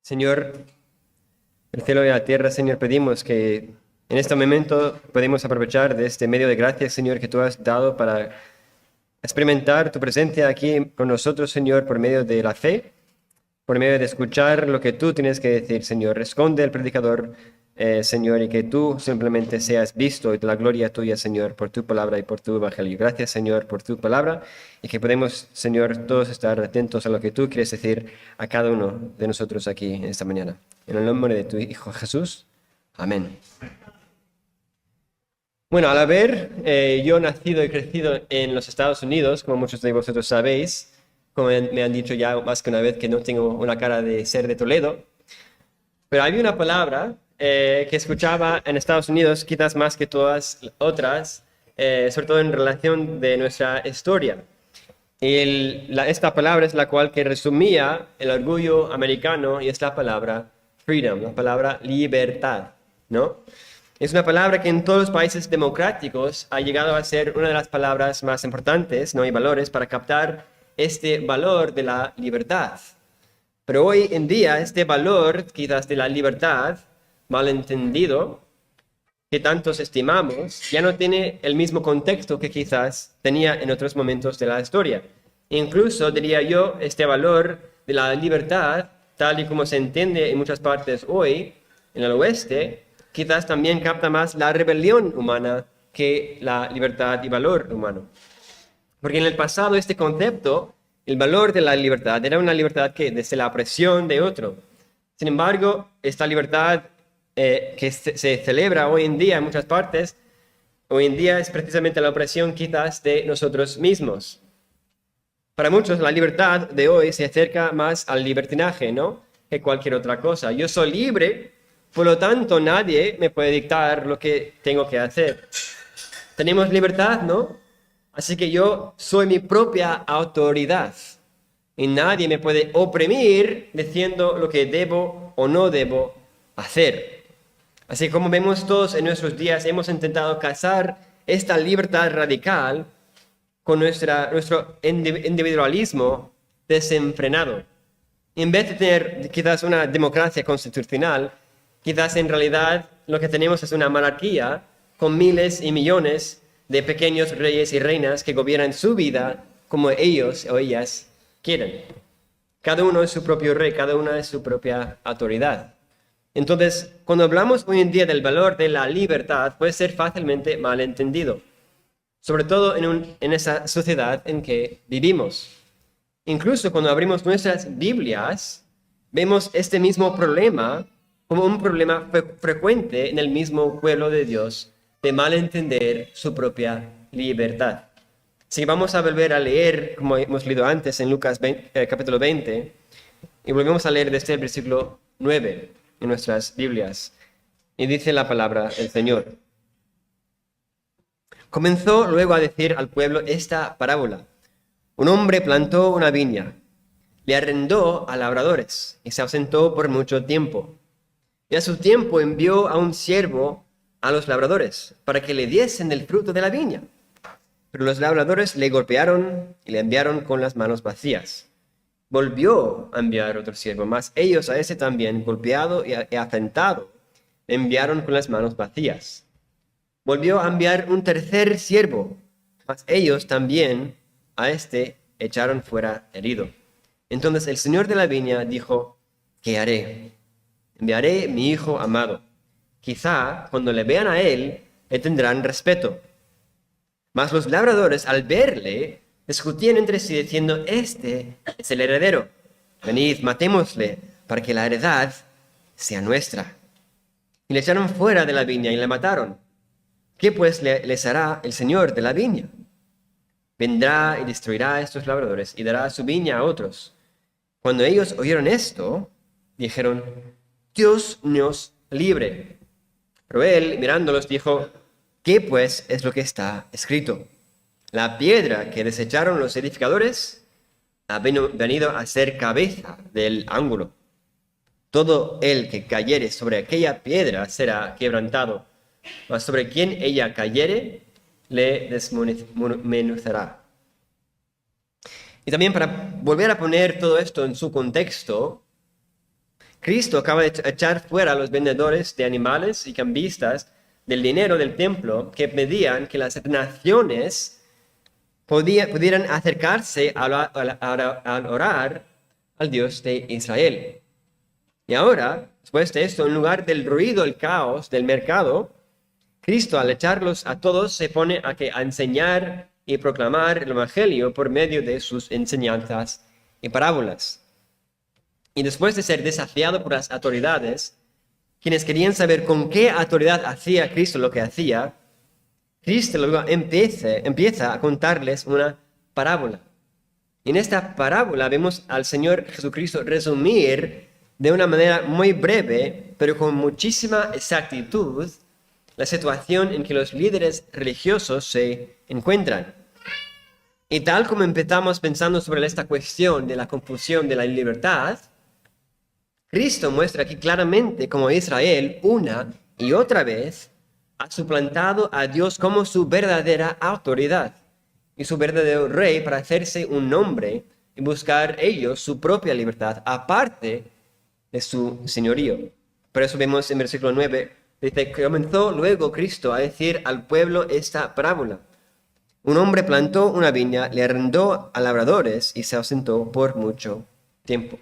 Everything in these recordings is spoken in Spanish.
Señor, el cielo y la tierra, Señor, pedimos que en este momento podemos aprovechar de este medio de gracia, Señor, que tú has dado para experimentar tu presencia aquí con nosotros, Señor, por medio de la fe, por medio de escuchar lo que tú tienes que decir, Señor. Esconde el predicador, Señor, y que tú simplemente seas visto y de la gloria tuya, Señor, por tu palabra y por tu evangelio. Gracias, Señor, por tu palabra y que podemos, Señor, todos estar atentos a lo que tú quieres decir a cada uno de nosotros aquí en esta mañana. En el nombre de tu Hijo Jesús. Amén. Bueno, al haber yo nacido y crecido en los Estados Unidos, como muchos de vosotros sabéis, como me han dicho ya más que una vez que no tengo una cara de ser de Toledo, pero había una palabra que escuchaba en Estados Unidos, quizás más que todas otras, sobre todo en relación de nuestra historia. Y esta palabra es la cual que resumía el orgullo americano y es la palabra freedom, la palabra libertad, ¿no? Es una palabra que en todos los países democráticos ha llegado a ser una de las palabras más importantes, ¿no? Y valores para captar este valor de la libertad. Pero hoy en día este valor, quizás de la libertad, malentendido, que tantos estimamos, ya no tiene el mismo contexto que quizás tenía en otros momentos de la historia. Incluso, diría yo, este valor de la libertad, tal y como se entiende en muchas partes hoy, en el oeste, quizás también capta más la rebelión humana que la libertad y valor humano. Porque en el pasado este concepto, el valor de la libertad, era una libertad que desde la opresión de otro. Sin embargo, esta libertad que se celebra hoy en día en muchas partes, hoy en día es precisamente la opresión quizás de nosotros mismos. Para muchos la libertad de hoy se acerca más al libertinaje, ¿no? Que cualquier otra cosa. Yo soy libre, por lo tanto nadie me puede dictar lo que tengo que hacer. Tenemos libertad, ¿no? Así que yo soy mi propia autoridad y nadie me puede oprimir diciendo lo que debo o no debo hacer. Así como vemos todos en nuestros días, hemos intentado casar esta libertad radical con nuestro individualismo desenfrenado. En vez de tener quizás una democracia constitucional, quizás en realidad lo que tenemos es una monarquía con miles y millones de pequeños reyes y reinas que gobiernan su vida como ellos o ellas quieren. Cada uno es su propio rey, cada una es su propia autoridad. Entonces, cuando hablamos hoy en día del valor de la libertad, puede ser fácilmente malentendido, sobre todo en esa sociedad en que vivimos. Incluso cuando abrimos nuestras Biblias, vemos este mismo problema como un problema frecuente en el mismo pueblo de Dios, de malentender su propia libertad. Así que vamos a volver a leer, como hemos leído antes en Lucas capítulo 20, y volvemos a leer desde el versículo 9 en nuestras Biblias. Y dice la palabra del Señor. Comenzó luego a decir al pueblo esta parábola. Un hombre plantó una viña, le arrendó a labradores y se ausentó por mucho tiempo. Y a su tiempo envió a un siervo a los labradores para que le diesen del fruto de la viña. Pero los labradores le golpearon y le enviaron con las manos vacías. Volvió a enviar otro siervo, mas ellos a ese también, golpeado y afrentado, le enviaron con las manos vacías. Volvió a enviar un tercer siervo, mas ellos también a este echaron fuera herido. Entonces el señor de la viña dijo, ¿qué haré? Enviaré mi hijo amado. Quizá cuando le vean a él, le tendrán respeto. Mas los labradores, al verle, discutían entre sí diciendo, este es el heredero. Venid, matémosle, para que la heredad sea nuestra. Y le echaron fuera de la viña y le mataron. ¿Qué pues les hará el señor de la viña? Vendrá y destruirá a estos labradores y dará su viña a otros. Cuando ellos oyeron esto, dijeron, Dios nos libre. Pero él, mirándolos, dijo, ¿qué pues es lo que está escrito? La piedra que desecharon los edificadores ha venido a ser cabeza del ángulo. Todo el que cayere sobre aquella piedra será quebrantado, mas sobre quien ella cayere, le desmenuzará. Y también para volver a poner todo esto en su contexto, Cristo acaba de echar fuera a los vendedores de animales y cambistas del dinero del templo que pedían que las naciones pudieran acercarse a orar al Dios de Israel. Y ahora, después de esto, en lugar del ruido, el caos del mercado, Cristo, al echarlos a todos, se pone a enseñar y proclamar el Evangelio por medio de sus enseñanzas y parábolas. Y después de ser desafiado por las autoridades, quienes querían saber con qué autoridad hacía Cristo lo que hacía, Cristo luego empieza a contarles una parábola. Y en esta parábola vemos al Señor Jesucristo resumir de una manera muy breve, pero con muchísima exactitud, la situación en que los líderes religiosos se encuentran. Y tal como empezamos pensando sobre esta cuestión de la confusión de la libertad, Cristo muestra aquí claramente cómo Israel, una y otra vez, ha suplantado a Dios como su verdadera autoridad y su verdadero rey para hacerse un nombre y buscar ellos su propia libertad, aparte de su señorío. Por eso vemos en versículo 9, dice, comenzó luego Cristo a decir al pueblo esta parábola. Un hombre plantó una viña, le arrendó a labradores y se ausentó por mucho tiempo.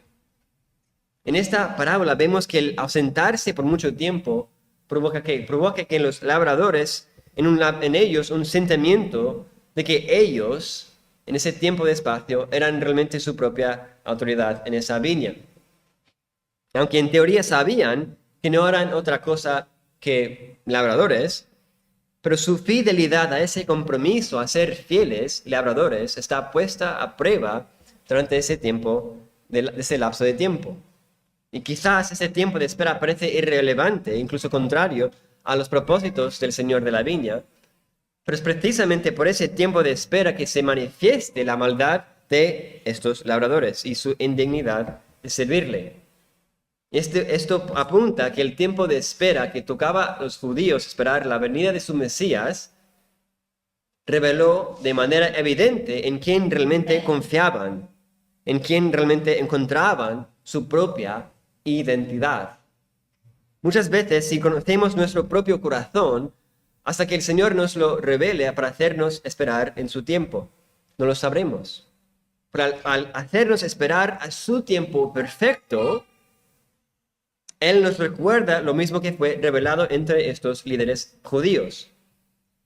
En esta parábola vemos que el ausentarse por mucho tiempo provoca que los labradores, en ellos un sentimiento de que ellos, en ese tiempo de espacio, eran realmente su propia autoridad en esa viña. Aunque en teoría sabían que no eran otra cosa que labradores, pero su fidelidad a ese compromiso, a ser fieles labradores, está puesta a prueba durante ese tiempo, ese lapso de tiempo. Y quizás ese tiempo de espera parece irrelevante, incluso contrario a los propósitos del Señor de la viña, pero es precisamente por ese tiempo de espera que se manifieste la maldad de estos labradores y su indignidad de servirle. Esto apunta que el tiempo de espera que tocaba a los judíos esperar la venida de su Mesías reveló de manera evidente en quién realmente confiaban, en quién realmente encontraban su propia identidad. Muchas veces, si conocemos nuestro propio corazón, hasta que el Señor nos lo revele para hacernos esperar en su tiempo, no lo sabremos. Pero al hacernos esperar a su tiempo perfecto, Él nos recuerda lo mismo que fue revelado entre estos líderes judíos.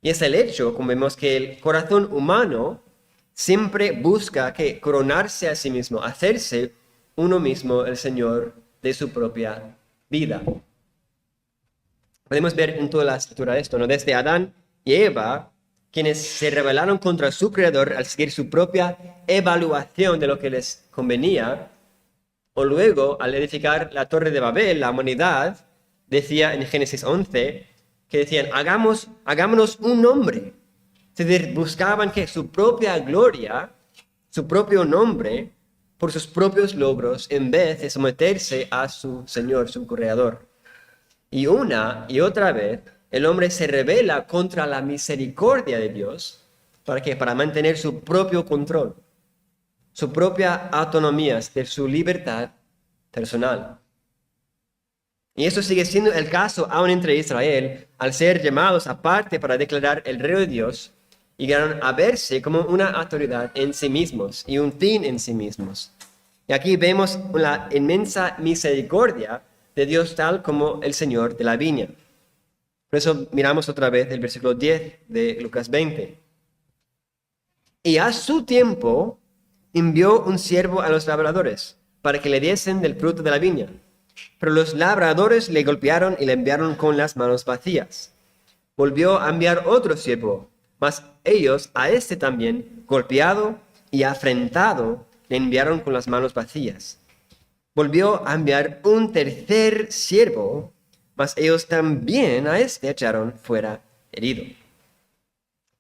Y es el hecho, como vemos, que el corazón humano siempre busca coronarse a sí mismo, hacerse uno mismo el Señor de su propia vida. Podemos ver en toda la escritura esto, ¿no? Desde Adán y Eva, quienes se rebelaron contra su Creador al seguir su propia evaluación de lo que les convenía, o luego al edificar la Torre de Babel, la humanidad, decía en Génesis 11, que decían, hagámonos un nombre. Es decir, buscaban que su propia gloria, su propio nombre, por sus propios logros, en vez de someterse a su Señor, su Creador. Y una y otra vez, el hombre se rebela contra la misericordia de Dios. ¿Para qué? Para mantener su propio control, su propia autonomía, de su libertad personal. Y eso sigue siendo el caso aún entre Israel, al ser llamados aparte para declarar el reino de Dios, y llegaron a verse como una autoridad en sí mismos y un fin en sí mismos. Y aquí vemos la inmensa misericordia de Dios tal como el Señor de la viña. Por eso miramos otra vez el versículo 10 de Lucas 20. Y a su tiempo envió un siervo a los labradores para que le diesen del fruto de la viña. Pero los labradores le golpearon y le enviaron con las manos vacías. Volvió a enviar otro siervo, mas ellos a este también, golpeado y afrentado, le enviaron con las manos vacías. Volvió a enviar un tercer siervo, mas ellos también a este echaron fuera herido.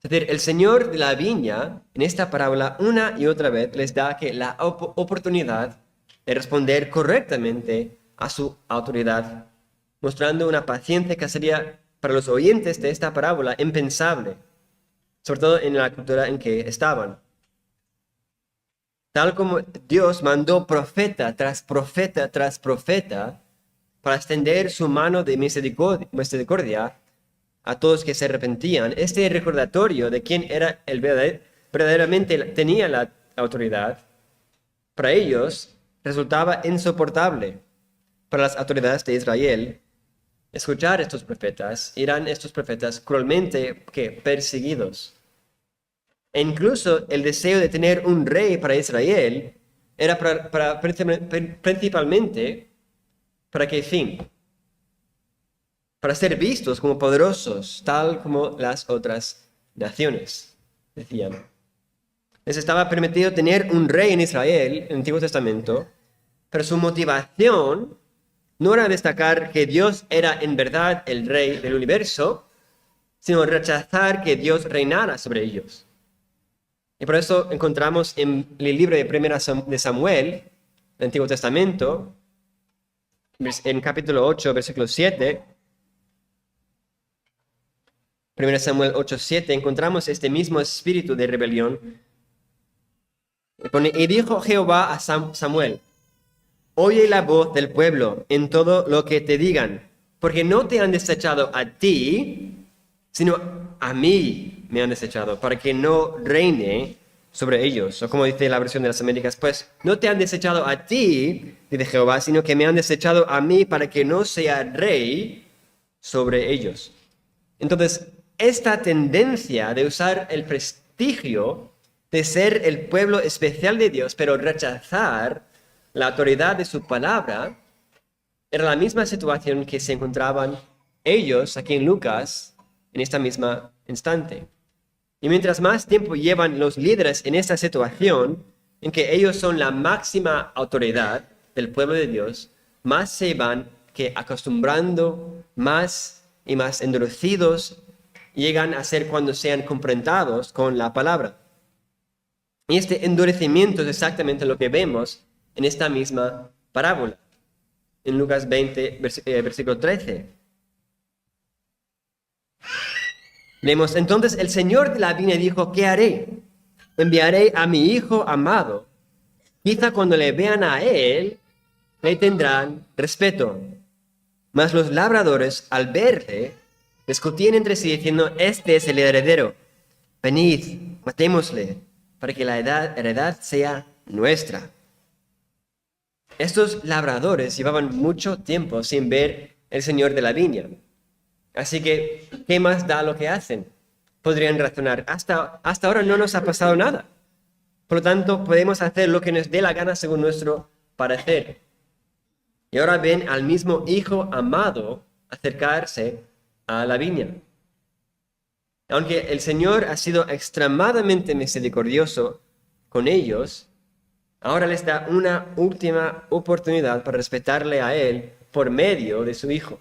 Es decir, el Señor de la viña, en esta parábola, una y otra vez les da la oportunidad de responder correctamente a su autoridad, mostrando una paciencia que sería para los oyentes de esta parábola impensable, sobre todo en la cultura en que estaban. Tal como Dios mandó profeta tras profeta tras profeta para extender su mano de misericordia a todos que se arrepentían. Este recordatorio de quién era el verdaderamente tenía la autoridad, para ellos resultaba insoportable. Para las autoridades de Israel, escuchar estos profetas, eran estos profetas cruelmente perseguidos. E incluso el deseo de tener un rey para Israel era principalmente para qué fin, para ser vistos como poderosos, tal como las otras naciones, decían. Les estaba permitido tener un rey en Israel, en el Antiguo Testamento, pero su motivación no era destacar que Dios era en verdad el rey del universo, sino rechazar que Dios reinara sobre ellos. Y por eso encontramos en el libro de Primera de Samuel, el Antiguo Testamento, en capítulo 8, versículo 7, 1 Samuel 8:7, encontramos este mismo espíritu de rebelión. Y dijo Jehová a Samuel: oye la voz del pueblo en todo lo que te digan, porque no te han desechado a ti, sino a mí me han desechado, para que no reine sobre ellos. O como dice la versión de las Américas, pues no te han desechado a ti, dice Jehová, sino que me han desechado a mí para que no sea rey sobre ellos. Entonces, esta tendencia de usar el prestigio de ser el pueblo especial de Dios, pero rechazar la autoridad de su palabra, era la misma situación que se encontraban ellos aquí en Lucas en esta misma instante. Y mientras más tiempo llevan los líderes en esta situación, en que ellos son la máxima autoridad del pueblo de Dios, más se van acostumbrando, más y más endurecidos llegan a ser cuando sean confrontados con la palabra. Y este endurecimiento es exactamente lo que vemos en esta misma parábola, en Lucas 20, versículo 13. Leemos: entonces el Señor de la viña dijo: ¿qué haré? Enviaré a mi hijo amado. Quizá cuando le vean a él, le tendrán respeto. Mas los labradores, al verle, discutían entre sí diciendo: este es el heredero. Venid, matémosle, para que la heredad sea nuestra. Estos labradores llevaban mucho tiempo sin ver el Señor de la viña. Así que, ¿qué más da lo que hacen? Podrían razonar: hasta ahora no nos ha pasado nada. Por lo tanto, podemos hacer lo que nos dé la gana según nuestro parecer. Y ahora ven al mismo hijo amado acercarse a la viña. Aunque el Señor ha sido extremadamente misericordioso con ellos, ahora les da una última oportunidad para respetarle a Él por medio de su hijo.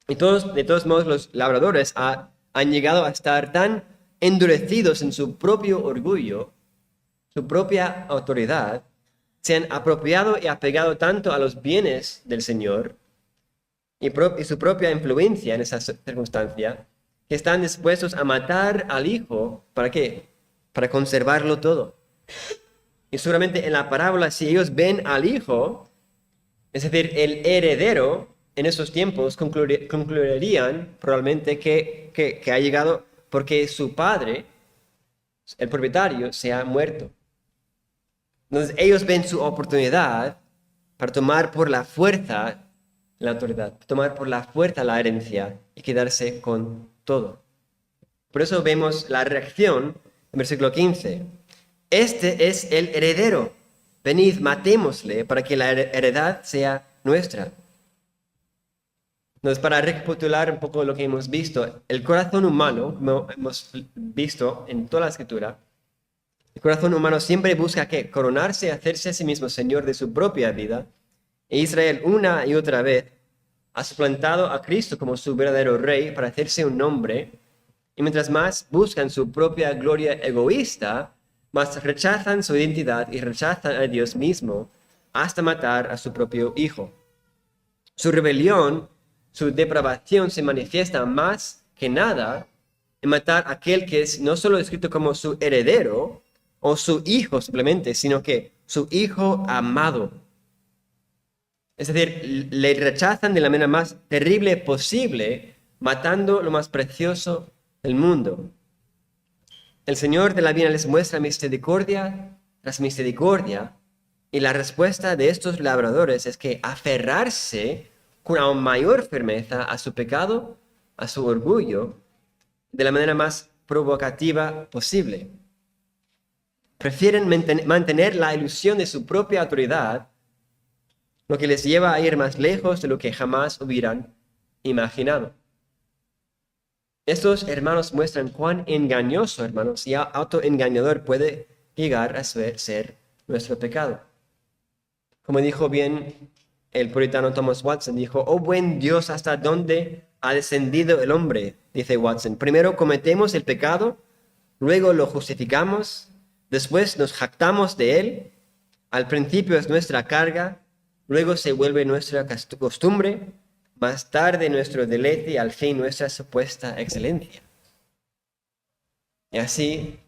Y de todos modos, los labradores han llegado a estar tan endurecidos en su propio orgullo, su propia autoridad, se han apropiado y apegado tanto a los bienes del Señor y su propia influencia en esa circunstancia, que están dispuestos a matar al hijo. ¿Para qué? Para conservarlo todo. Y seguramente en la parábola, si ellos ven al hijo, es decir, el heredero, en esos tiempos concluirían probablemente que ha llegado porque su padre, el propietario, se ha muerto. Entonces ellos ven su oportunidad para tomar por la fuerza la autoridad, tomar por la fuerza la herencia y quedarse con todo. Por eso vemos la reacción en versículo 15. Este es el heredero. Venid, matémosle para que la heredad sea nuestra. Entonces, para recapitular un poco lo que hemos visto, el corazón humano, como hemos visto en toda la Escritura, el corazón humano siempre busca ¿qué? Coronarse, hacerse a sí mismo señor de su propia vida. E Israel una y otra vez ha suplantado a Cristo como su verdadero rey para hacerse un nombre. Y mientras más buscan su propia gloria egoísta, más rechazan su identidad y rechazan a Dios mismo hasta matar a su propio hijo. Su rebelión, su depravación se manifiesta más que nada en matar a aquel que es no solo descrito como su heredero o su hijo simplemente, sino que su hijo amado. Es decir, le rechazan de la manera más terrible posible, matando lo más precioso del mundo. El Señor de la vida les muestra misericordia tras misericordia, y la respuesta de estos labradores es que aferrarse con aún mayor firmeza a su pecado, a su orgullo, de la manera más provocativa posible. Prefieren mantener la ilusión de su propia autoridad, lo que les lleva a ir más lejos de lo que jamás hubieran imaginado. Estos hermanos muestran cuán engañoso, hermanos, y autoengañador puede llegar a ser nuestro pecado. Como dijo bien el puritano Thomas Watson, dijo: oh buen Dios, ¿hasta dónde ha descendido el hombre? Dice Watson. Primero cometemos el pecado, luego lo justificamos, después nos jactamos de él. Al principio es nuestra carga, luego se vuelve nuestra costumbre, más tarde nuestro deleite y al fin nuestra supuesta excelencia. Y así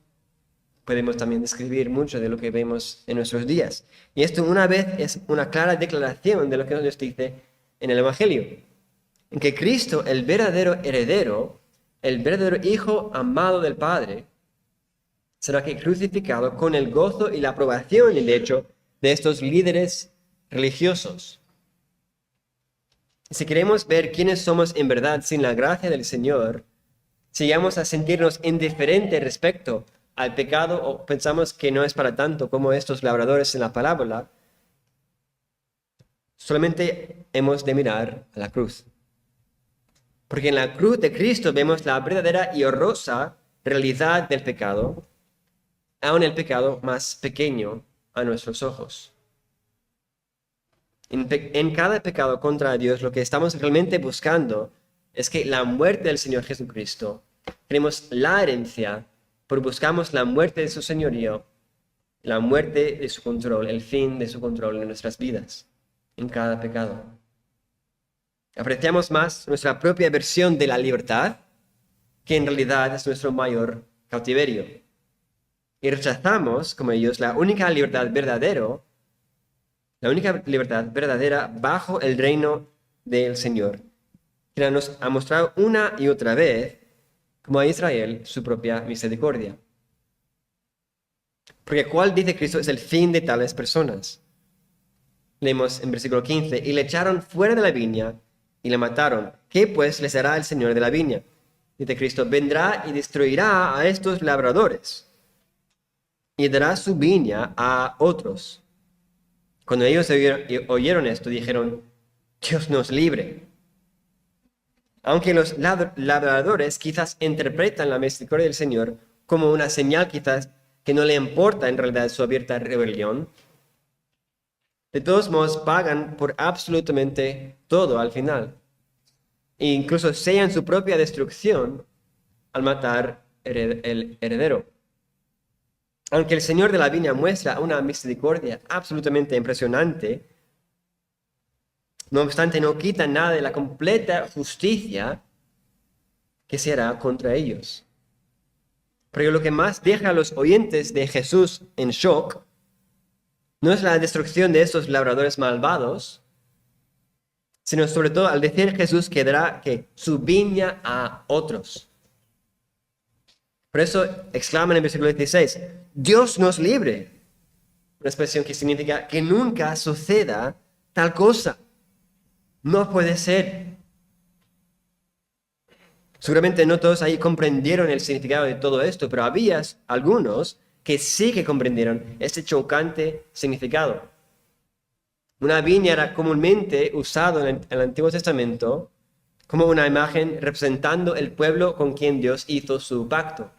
podemos también describir mucho de lo que vemos en nuestros días. Y esto una vez es una clara declaración de lo que nos dice en el Evangelio, en que Cristo, el verdadero heredero, el verdadero Hijo amado del Padre, será que crucificado con el gozo y la aprobación, y de hecho, de estos líderes religiosos. Si queremos ver quiénes somos en verdad sin la gracia del Señor, si llegamos a sentirnos indiferentes respecto al pecado o pensamos que no es para tanto como estos labradores en la parábola, solamente hemos de mirar a la cruz. Porque en la cruz de Cristo vemos la verdadera y horrorosa realidad del pecado, aun el pecado más pequeño a nuestros ojos. En cada pecado contra Dios, lo que estamos realmente buscando es que la muerte del Señor Jesucristo, queremos la herencia, pero buscamos la muerte de su señorío, la muerte de su control, el fin de su control en nuestras vidas, en cada pecado. Apreciamos más nuestra propia versión de la libertad, que en realidad es nuestro mayor cautiverio. Y rechazamos, como ellos, la única libertad verdadera bajo el reino del Señor, que nos ha mostrado una y otra vez, como a Israel, su propia misericordia. Porque ¿cuál dice Cristo es el fin de tales personas? Leemos en versículo 15, y le echaron fuera de la viña y le mataron. ¿Qué pues les hará el Señor de la viña? Dice Cristo: vendrá y destruirá a estos labradores y dará su viña a otros. Cuando ellos oyeron esto, dijeron: Dios nos libre. Aunque los labradores quizás interpretan la misericordia del Señor como una señal quizás que no le importa en realidad su abierta rebelión, de todos modos pagan por absolutamente todo al final. E incluso sellan su propia destrucción al matar el heredero. Aunque el Señor de la viña muestra una misericordia absolutamente impresionante, no obstante no quita nada de la completa justicia que se hará contra ellos. Pero lo que más deja a los oyentes de Jesús en shock no es la destrucción de estos labradores malvados, sino sobre todo al decir Jesús que dará su viña a otros. Por eso exclaman en el versículo 16, Dios nos libre. Una expresión que significa que nunca suceda tal cosa. No puede ser. Seguramente no todos ahí comprendieron el significado de todo esto, pero había algunos que sí que comprendieron este chocante significado. Una viña era comúnmente usado en el Antiguo Testamento como una imagen representando el pueblo con quien Dios hizo su pacto.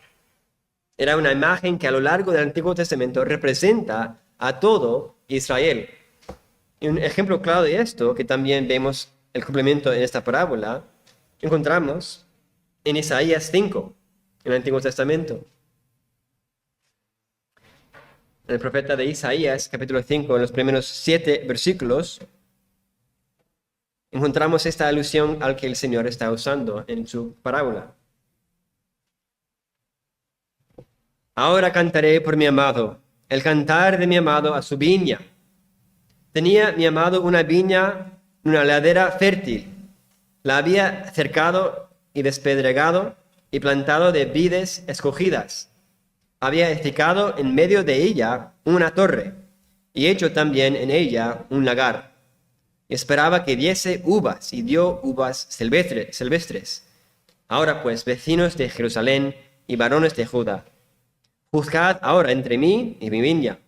Era una imagen que a lo largo del Antiguo Testamento representa a todo Israel. Y un ejemplo claro de esto, que también vemos el cumplimiento en esta parábola, encontramos en Isaías 5, en el Antiguo Testamento. En el profeta de Isaías, capítulo 5, en los primeros 7 versículos, encontramos esta alusión al que el Señor está usando en su parábola. Ahora cantaré por mi amado, el cantar de mi amado a su viña. Tenía mi amado una viña, una ladera fértil. La había cercado y despedregado y plantado de vides escogidas. Había edificado en medio de ella una torre y hecho también en ella un lagar. Esperaba que diese uvas y dio uvas silvestres. Ahora pues, vecinos de Jerusalén y varones de Judá, juzgad ahora entre mí y mi viña.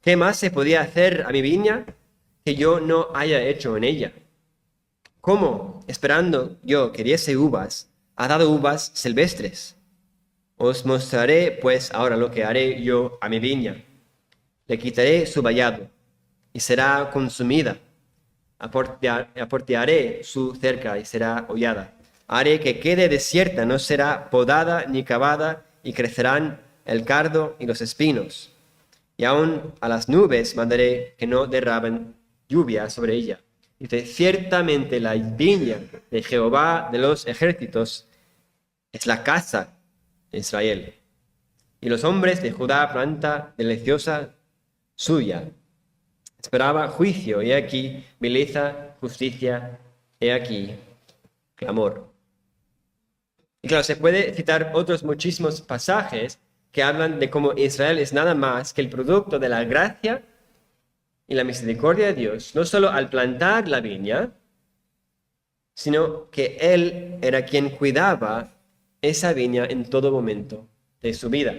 ¿Qué más se podía hacer a mi viña que yo no haya hecho en ella? ¿Cómo, esperando yo que diese uvas, ha dado uvas silvestres? Os mostraré pues ahora lo que haré yo a mi viña. Le quitaré su vallado y será consumida. Aportearé su cerca y será hollada. Haré que quede desierta, no será podada ni cavada, y crecerán el cardo y los espinos. Y aun a las nubes mandaré que no derramen lluvia sobre ella. Dice, ciertamente la viña de Jehová de los ejércitos es la casa de Israel. Y los hombres de Judá planta deliciosa suya. Esperaba juicio, he aquí belleza, justicia, he aquí clamor. Y claro, se puede citar otros muchísimos pasajes que hablan de cómo Israel es nada más que el producto de la gracia y la misericordia de Dios, no solo al plantar la viña, sino que Él era quien cuidaba esa viña en todo momento de su vida.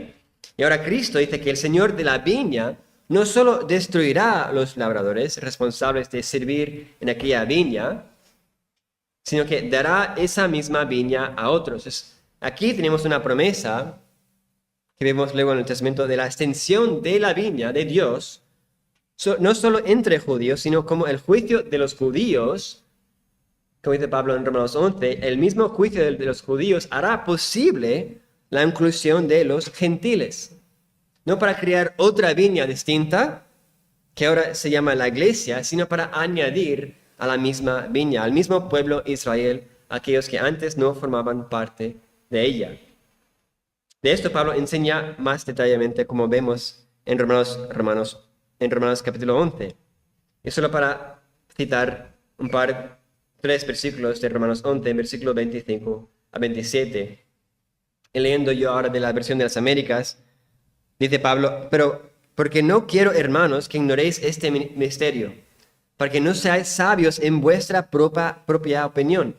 Y ahora Cristo dice que el Señor de la viña no solo destruirá a los labradores responsables de servir en aquella viña, sino que dará esa misma viña a otros. Aquí tenemos una promesa que vemos luego en el Testamento de la extensión de la viña de Dios, no solo entre judíos, sino como el juicio de los judíos, como dice Pablo en Romanos 11, el mismo juicio de los judíos hará posible la inclusión de los gentiles. No para crear otra viña distinta, que ahora se llama la iglesia, sino para añadir a la misma viña, al mismo pueblo Israel, aquellos que antes no formaban parte de ella. De esto Pablo enseña más detalladamente, como vemos en Romanos capítulo 11. Y solo para citar tres versículos de Romanos 11, versículo 25 a 27. Y leyendo yo ahora de la versión de las Américas, dice Pablo, pero porque no quiero, hermanos, que ignoréis este misterio, para que no seáis sabios en vuestra propia opinión,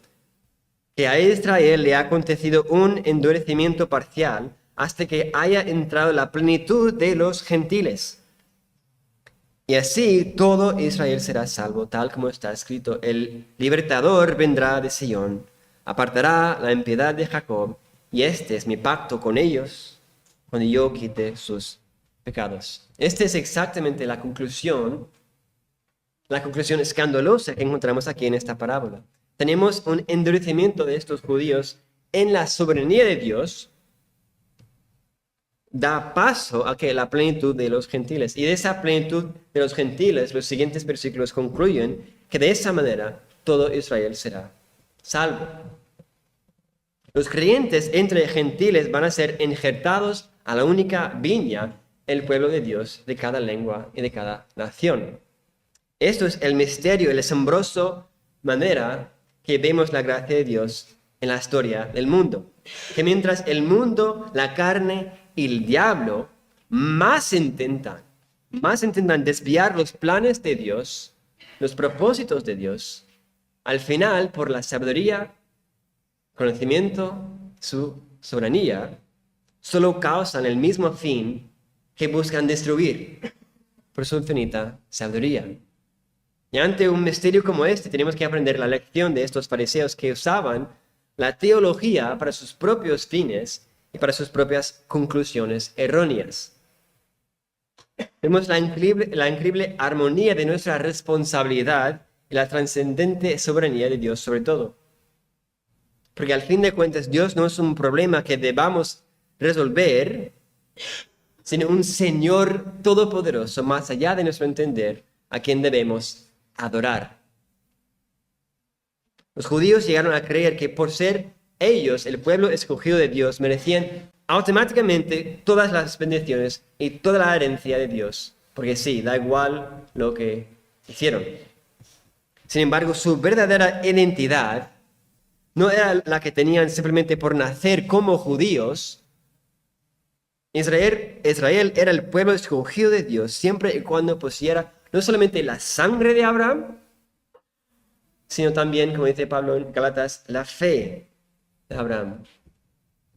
que a Israel le ha acontecido un endurecimiento parcial hasta que haya entrado la plenitud de los gentiles. Y así todo Israel será salvo, tal como está escrito, el libertador vendrá de Sion, apartará la impiedad de Jacob, y este es mi pacto con ellos, cuando yo quite sus pecados. Esta es exactamente la conclusión escandalosa que encontramos aquí en esta parábola. Tenemos un endurecimiento de estos judíos en la soberanía de Dios, da paso a que la plenitud de los gentiles. Y de esa plenitud de los gentiles, los siguientes versículos concluyen que de esa manera todo Israel será salvo. Los creyentes entre gentiles van a ser injertados a la única viña, el pueblo de Dios de cada lengua y de cada nación. Esto es el misterio, el asombroso manera que vemos la gracia de Dios en la historia del mundo. Que mientras el mundo, la carne y el diablo más intentan desviar los planes de Dios, los propósitos de Dios, al final, por la sabiduría, conocimiento, su soberanía, solo causan el mismo fin que buscan destruir por su infinita sabiduría. Y ante un misterio como este, tenemos que aprender la lección de estos fariseos que usaban la teología para sus propios fines y para sus propias conclusiones erróneas. Vemos la increíble armonía de nuestra responsabilidad y la trascendente soberanía de Dios sobre todo. Porque al fin de cuentas, Dios no es un problema que debamos resolver, sino un Señor todopoderoso, más allá de nuestro entender, a quien debemos adorar. Los judíos llegaron a creer que por ser ellos el pueblo escogido de Dios, merecían automáticamente todas las bendiciones y toda la herencia de Dios. porque sí, da igual lo que hicieron. Sin embargo, su verdadera identidad no era la que tenían simplemente por nacer como judíos. Israel era el pueblo escogido de Dios siempre y cuando poseyera no solamente la sangre de Abraham, sino también, como dice Pablo en Gálatas, la fe de Abraham.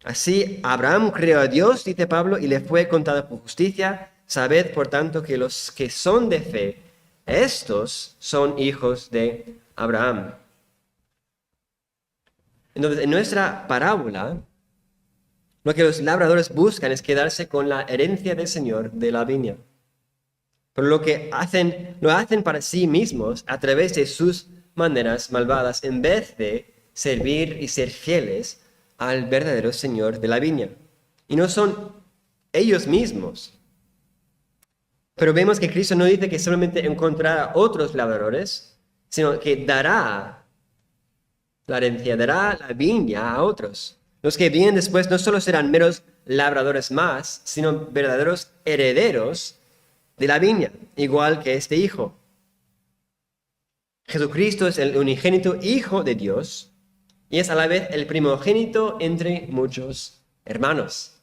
Así, Abraham creyó a Dios, dice Pablo, y le fue contada por justicia. Sabed, por tanto, que los que son de fe, estos son hijos de Abraham. Entonces, en nuestra parábola, lo que los labradores buscan es quedarse con la herencia del Señor de la viña. Pero lo hacen para sí mismos a través de sus maneras malvadas, en vez de servir y ser fieles al verdadero Señor de la viña. Y no son ellos mismos. Pero vemos que Cristo no dice que solamente encontrará otros labradores, sino que dará la herencia, dará la viña a otros. Los que vienen después no solo serán meros labradores más, sino verdaderos herederos de la viña, igual que este hijo. Jesucristo es el unigénito Hijo de Dios y es a la vez el primogénito entre muchos hermanos.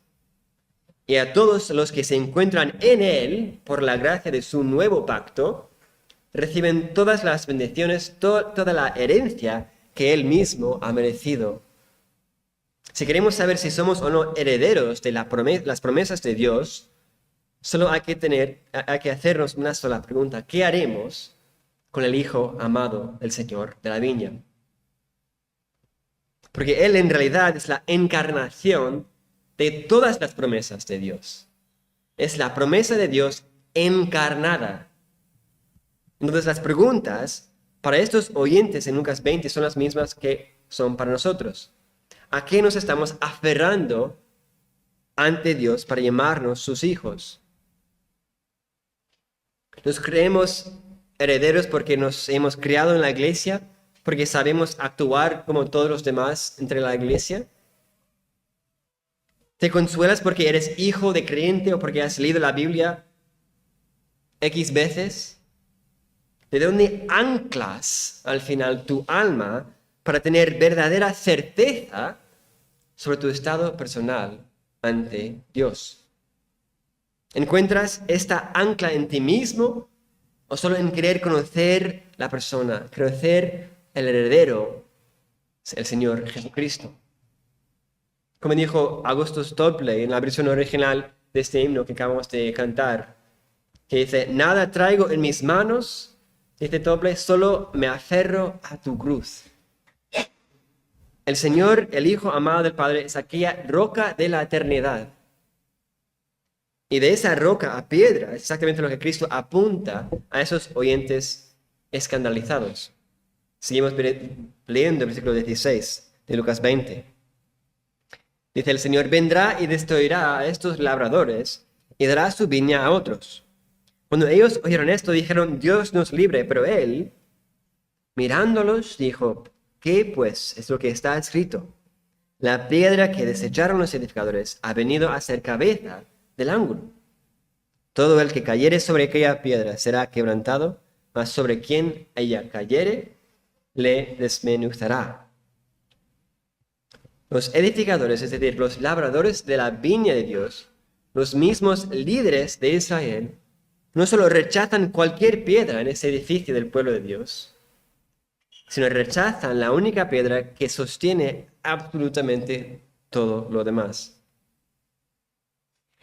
Y a todos los que se encuentran en Él, por la gracia de su nuevo pacto, reciben todas las bendiciones, toda la herencia que Él mismo ha merecido. Si queremos saber si somos o no herederos de las promesas de Dios, solo hay que hacernos una sola pregunta. ¿Qué haremos con el Hijo amado del Señor de la viña? Porque Él en realidad es la encarnación de todas las promesas de Dios. Es la promesa de Dios encarnada. Entonces las preguntas para estos oyentes en Lucas 20 son las mismas que son para nosotros. ¿A qué nos estamos aferrando ante Dios para llamarnos sus hijos? ¿Nos creemos herederos porque nos hemos criado en la iglesia? ¿Porque sabemos actuar como todos los demás entre la iglesia? ¿Te consuelas porque eres hijo de creyente o porque has leído la Biblia X veces? ¿De dónde anclas al final tu alma para tener verdadera certeza sobre tu estado personal ante Dios? ¿Encuentras esta ancla en ti mismo o solo en querer conocer la persona, conocer el heredero, el Señor Jesucristo? Como dijo Augustus Topley en la versión original de este himno que acabamos de cantar, que dice: nada traigo en mis manos, dice Topley, solo me aferro a tu cruz. El Señor, el Hijo amado del Padre, es aquella roca de la eternidad. Y de esa roca a piedra es exactamente lo que Cristo apunta a esos oyentes escandalizados. Seguimos leyendo el versículo 16 de Lucas 20. Dice: el Señor vendrá y destruirá a estos labradores y dará su viña a otros. Cuando ellos oyeron esto, dijeron: Dios nos libre. Pero él, mirándolos, dijo: ¿qué pues es lo que está escrito? La piedra que desecharon los edificadores ha venido a ser cabeza del ángulo. Todo el que cayere sobre aquella piedra será quebrantado, mas sobre quien ella cayere, le desmenuzará. Los edificadores, es decir, los labradores de la viña de Dios, los mismos líderes de Israel, no solo rechazan cualquier piedra en ese edificio del pueblo de Dios, sino rechazan la única piedra que sostiene absolutamente todo lo demás.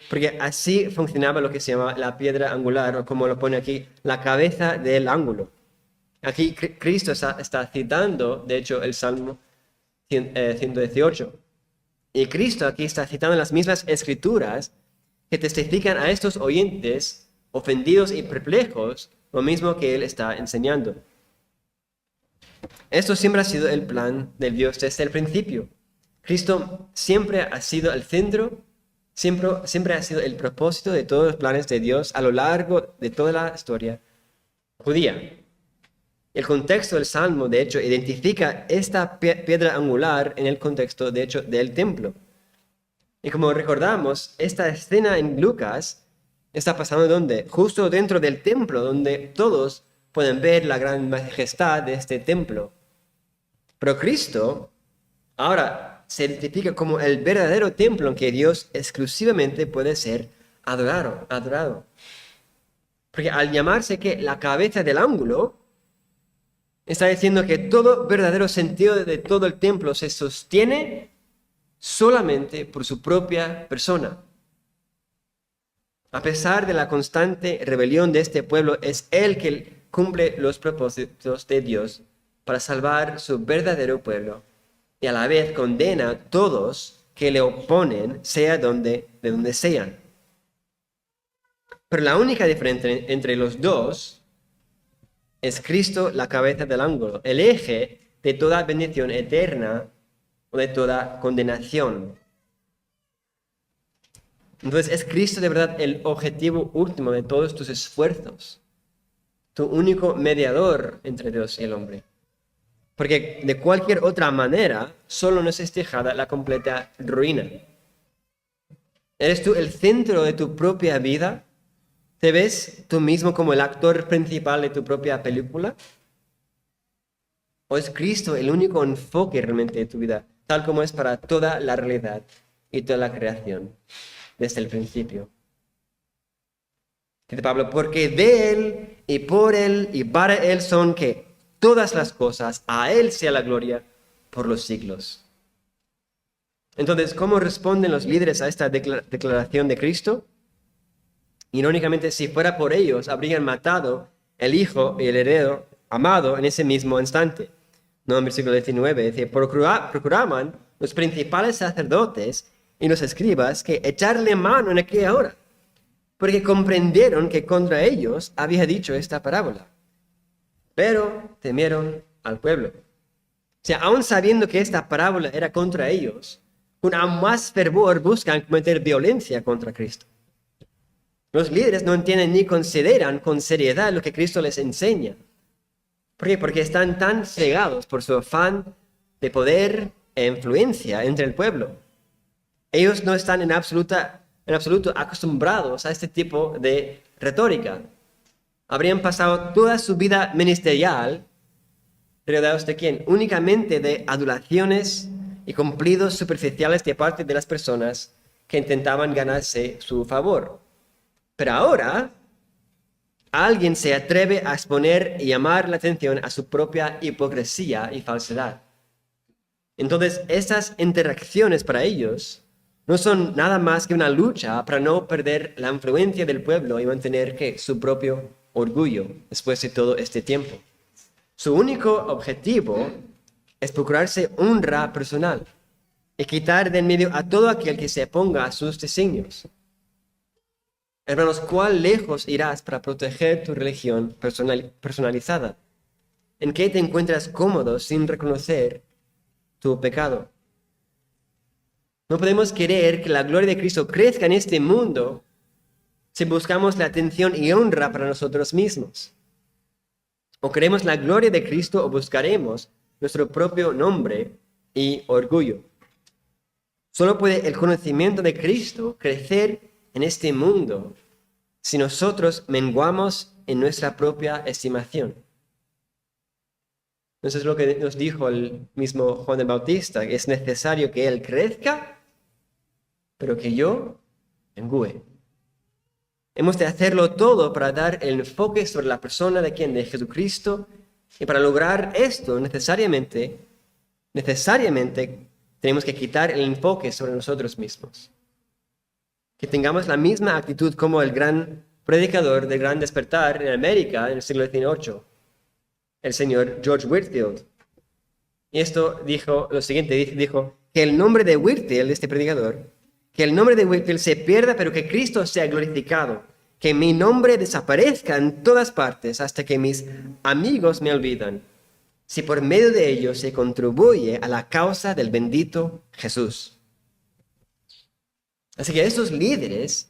Porque así funcionaba lo que se llama la piedra angular, o como lo pone aquí, la cabeza del ángulo. Aquí Cristo está citando, de hecho, el Salmo 118. Y Cristo aquí está citando las mismas escrituras que testifican a estos oyentes ofendidos y perplejos lo mismo que Él está enseñando. Esto siempre ha sido el plan de Dios desde el principio. Cristo siempre ha sido el centro, siempre ha sido el propósito de todos los planes de Dios a lo largo de toda la historia judía. El contexto del Salmo, de hecho, identifica esta piedra angular en el contexto, de hecho, del templo. Y como recordamos, esta escena en Lucas está pasando ¿dónde? Justo dentro del templo, donde todos pueden ver la gran majestad de este templo. Pero Cristo ahora se identifica como el verdadero templo en que Dios exclusivamente puede ser adorado. Porque al llamarse que la cabeza del ángulo, está diciendo que todo verdadero sentido de todo el templo se sostiene solamente por su propia persona. A pesar de la constante rebelión de este pueblo, es Él que cumple los propósitos de Dios para salvar su verdadero pueblo y a la vez condena a todos que le oponen, sea de donde sean. Pero la única diferencia entre los dos es Cristo la cabeza del ángulo, el eje de toda bendición eterna o de toda condenación. Entonces es Cristo de verdad el objetivo último de todos tus esfuerzos, tu único mediador entre Dios y el hombre. Porque de cualquier otra manera solo nos es dejada la completa ruina. ¿Eres tú el centro de tu propia vida? ¿Te ves tú mismo como el actor principal de tu propia película? ¿O es Cristo el único enfoque realmente de tu vida, tal como es para toda la realidad y toda la creación, desde el principio? Dice Pablo, porque de Él y por Él y para Él son que todas las cosas, a Él sea la gloria por los siglos. Entonces, ¿cómo responden los líderes a esta declaración de Cristo? Irónicamente, si fuera por ellos, habrían matado el hijo y el heredero amado en ese mismo instante. No, en versículo 19, dice, procuraban los principales sacerdotes y los escribas que echarle mano en aquella hora, porque comprendieron que contra ellos había dicho esta parábola. Pero temieron al pueblo. O sea, aún sabiendo que esta parábola era contra ellos, con aún más fervor buscan cometer violencia contra Cristo. Los líderes no entienden ni consideran con seriedad lo que Cristo les enseña. ¿Por qué? Porque están tan cegados por su afán de poder e influencia entre el pueblo. Ellos no están en absoluto acostumbrados a este tipo de retórica. Habrían pasado toda su vida ministerial, rodeados de quién? Únicamente de adulaciones y cumplidos superficiales de parte de las personas que intentaban ganarse su favor. Pero ahora, alguien se atreve a exponer y llamar la atención a su propia hipocresía y falsedad. Entonces, estas interacciones para ellos no son nada más que una lucha para no perder la influencia del pueblo y mantener su propio orgullo después de todo este tiempo. Su único objetivo es procurarse honra personal y quitar de en medio a todo aquel que se oponga a sus designios. Hermanos, ¿cuán lejos irás para proteger tu religión personalizada? ¿En qué te encuentras cómodo sin reconocer tu pecado? No podemos querer que la gloria de Cristo crezca en este mundo si buscamos la atención y honra para nosotros mismos. O queremos la gloria de Cristo o buscaremos nuestro propio nombre y orgullo. Solo puede el conocimiento de Cristo crecer en este mundo si nosotros menguamos en nuestra propia estimación. Eso es lo que nos dijo el mismo Juan el Bautista, que es necesario que Él crezca, pero que yo mengüe. Hemos de hacerlo todo para dar el enfoque sobre la persona de Jesucristo, y para lograr esto necesariamente tenemos que quitar el enfoque sobre nosotros mismos. Que tengamos la misma actitud como el gran predicador del Gran Despertar en América en el siglo XVIII, el señor George Whitefield. Y esto dijo lo siguiente, dijo que el nombre de Whitefield, este predicador, que el nombre de Whitefield se pierda, pero que Cristo sea glorificado, que mi nombre desaparezca en todas partes hasta que mis amigos me olvidan, si por medio de ello se contribuye a la causa del bendito Jesús. Así que estos líderes,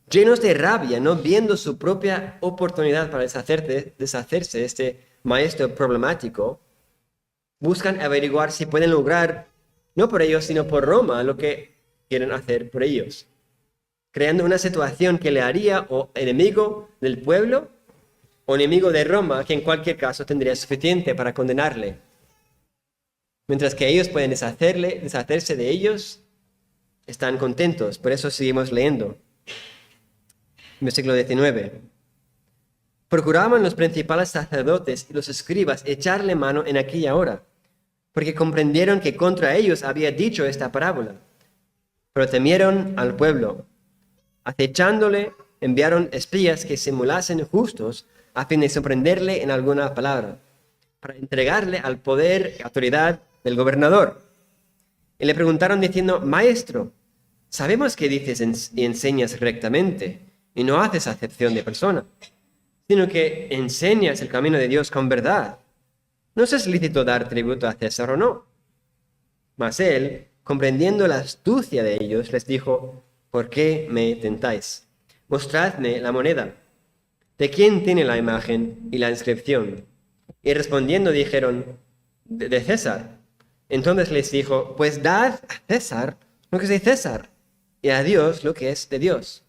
llenos de rabia, no viendo su propia oportunidad para deshacerse de este maestro problemático, buscan averiguar si pueden lograr, no por ellos, sino por Roma, lo que quieren hacer por ellos. creando una situación que le haría o enemigo del pueblo o enemigo de Roma, que en cualquier caso tendría suficiente para condenarle. Mientras que ellos pueden deshacerse de ellos, están contentos. Por eso seguimos leyendo. Versículo 19. Procuraban los principales sacerdotes y los escribas echarle mano en aquella hora, porque comprendieron que contra ellos había dicho esta parábola. Pero temieron al pueblo. Acechándole, enviaron espías que simulasen justos a fin de sorprenderle en alguna palabra, para entregarle al poder y autoridad del gobernador. Y le preguntaron diciendo: Maestro, sabemos que dices y enseñas rectamente, y no haces acepción de persona, sino que enseñas el camino de Dios con verdad. ¿No es lícito dar tributo a César o no? Mas él, comprendiendo la astucia de ellos, les dijo: ¿Por qué me tentáis? Mostradme la moneda. ¿De quién tiene la imagen y la inscripción? Y respondiendo dijeron: de César. Entonces les dijo: Pues dad a César lo que es de César, y a Dios lo que es de Dios.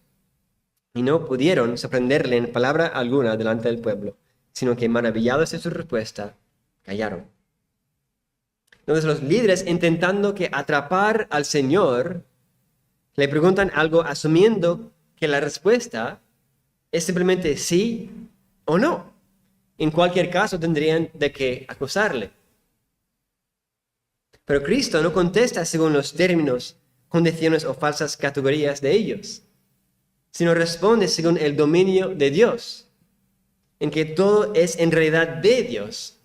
Y no pudieron sorprenderle en palabra alguna delante del pueblo, sino que, maravillados de su respuesta, callaron. Entonces los líderes, intentando atrapar al Señor, le preguntan algo asumiendo que la respuesta es simplemente sí o no. En cualquier caso tendrían de qué acusarle. Pero Cristo no contesta según los términos, condiciones o falsas categorías de ellos, sino responde según el dominio de Dios, en que todo es en realidad de Dios,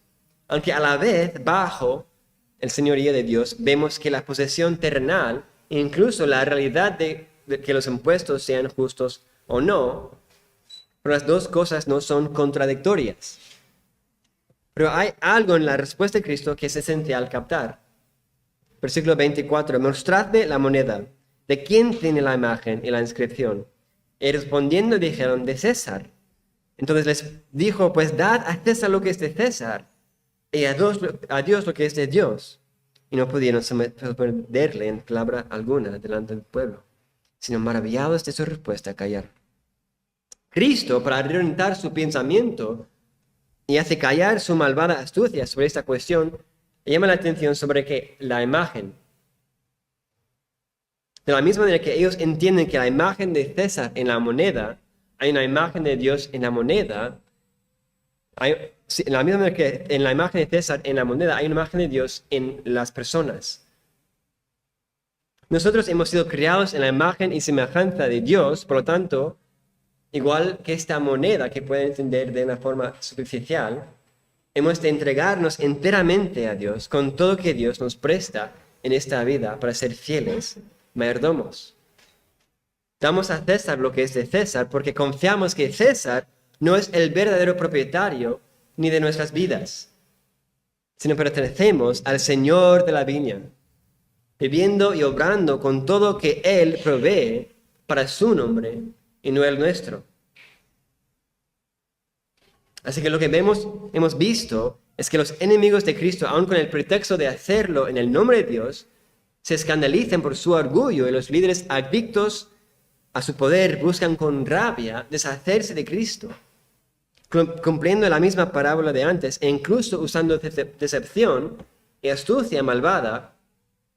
aunque a la vez bajo el señorío de Dios vemos que la posesión terrenal, incluso la realidad de que los impuestos sean justos o no, pero las dos cosas no son contradictorias. Pero hay algo en la respuesta de Cristo que es esencial captar. Versículo 24, mostradme la moneda. ¿De quién tiene la imagen y la inscripción? Y respondiendo dijeron: de César. Entonces les dijo: Pues dad a César lo que es de César, y a Dios lo que es de Dios. Y no pudieron sorprenderle en palabra alguna delante del pueblo, sino maravillados de su respuesta callaron. Cristo, para reorientar su pensamiento y hace callar su malvada astucia sobre esta cuestión, llama la atención sobre que la imagen, de la misma manera que ellos entienden que la imagen de César en la moneda, hay una imagen de Dios en la moneda, en la misma manera que en la imagen de César en la moneda hay una imagen de Dios en las personas. Nosotros hemos sido creados en la imagen y semejanza de Dios, por lo tanto, igual que esta moneda que pueden entender de una forma superficial, hemos de entregarnos enteramente a Dios con todo que Dios nos presta en esta vida para ser fieles mayordomos. Damos a César lo que es de César porque confiamos que César no es el verdadero propietario ni de nuestras vidas, sino pertenecemos al Señor de la viña, viviendo y obrando con todo que Él provee para su nombre y no el nuestro. Así que lo que hemos visto es que los enemigos de Cristo, aun con el pretexto de hacerlo en el nombre de Dios, se escandalizan por su orgullo, y los líderes adictos a su poder buscan con rabia deshacerse de Cristo, cumpliendo la misma parábola de antes e incluso usando decepción y astucia malvada.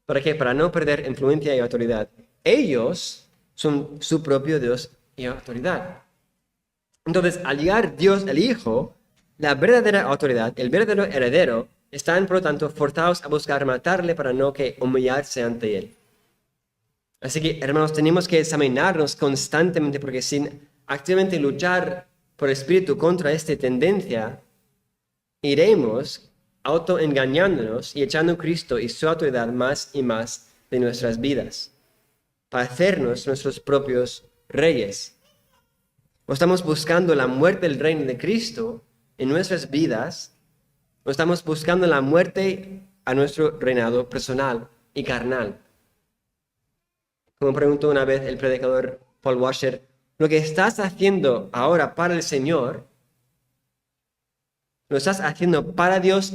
¿Para qué? Para no perder influencia y autoridad. Ellos son su propio Dios y autoridad. Entonces, al llegar Dios el Hijo, la verdadera autoridad, el verdadero heredero, están por lo tanto forzados a buscar matarle para no humillarse ante él. Así que, hermanos, tenemos que examinarnos constantemente, porque sin activamente luchar por el espíritu contra esta tendencia, iremos autoengañándonos y echando a Cristo y su autoridad más y más de nuestras vidas, para hacernos nuestros propios reyes. ¿O estamos buscando la muerte del reino de Cristo en nuestras vidas? ¿O estamos buscando la muerte a nuestro reinado personal y carnal? Como preguntó una vez el predicador Paul Washer, ¿lo que estás haciendo ahora para el Señor, lo estás haciendo para Dios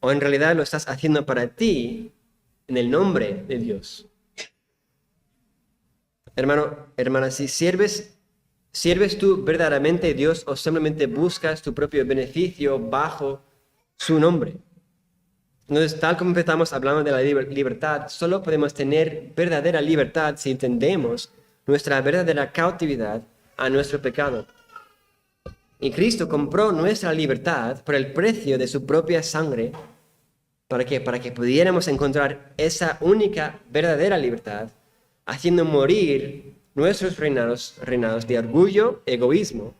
o en realidad lo estás haciendo para ti en el nombre de Dios? Hermano, hermana, si ¿sirves tú verdaderamente a Dios o simplemente buscas tu propio beneficio bajo su nombre? Entonces, tal como empezamos hablando de la libertad, solo podemos tener verdadera libertad si entendemos nuestra verdadera cautividad a nuestro pecado. Y Cristo compró nuestra libertad por el precio de su propia sangre. ¿Para qué? Para que pudiéramos encontrar esa única verdadera libertad, haciendo morir nuestros reinados de orgullo, egoísmo,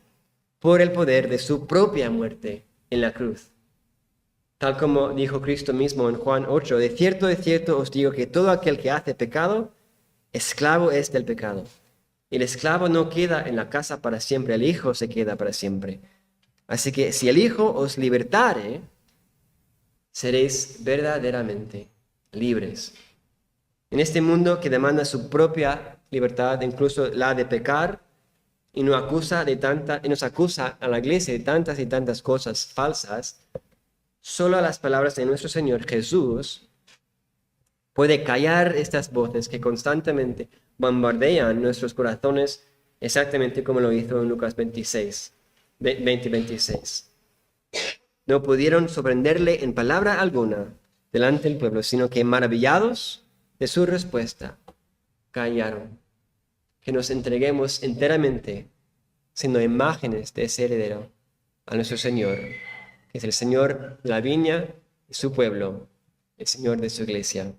por el poder de su propia muerte en la cruz. Tal como dijo Cristo mismo en Juan 8, de cierto os digo que todo aquel que hace pecado, esclavo es del pecado. El esclavo no queda en la casa para siempre, el Hijo se queda para siempre. Así que si el Hijo os libertare, seréis verdaderamente libres. En este mundo que demanda su propia libertad, incluso la de pecar, y nos acusa a la iglesia de tantas y tantas cosas falsas, solo a las palabras de nuestro Señor Jesús puede callar estas voces que constantemente bombardean nuestros corazones, exactamente como lo hizo en Lucas 20:26. No pudieron sorprenderle en palabra alguna delante del pueblo, sino que maravillados de su respuesta, callaron. Que nos entreguemos enteramente, siendo imágenes de ese heredero, a nuestro Señor, que es el Señor de la viña y su pueblo, el Señor de su iglesia.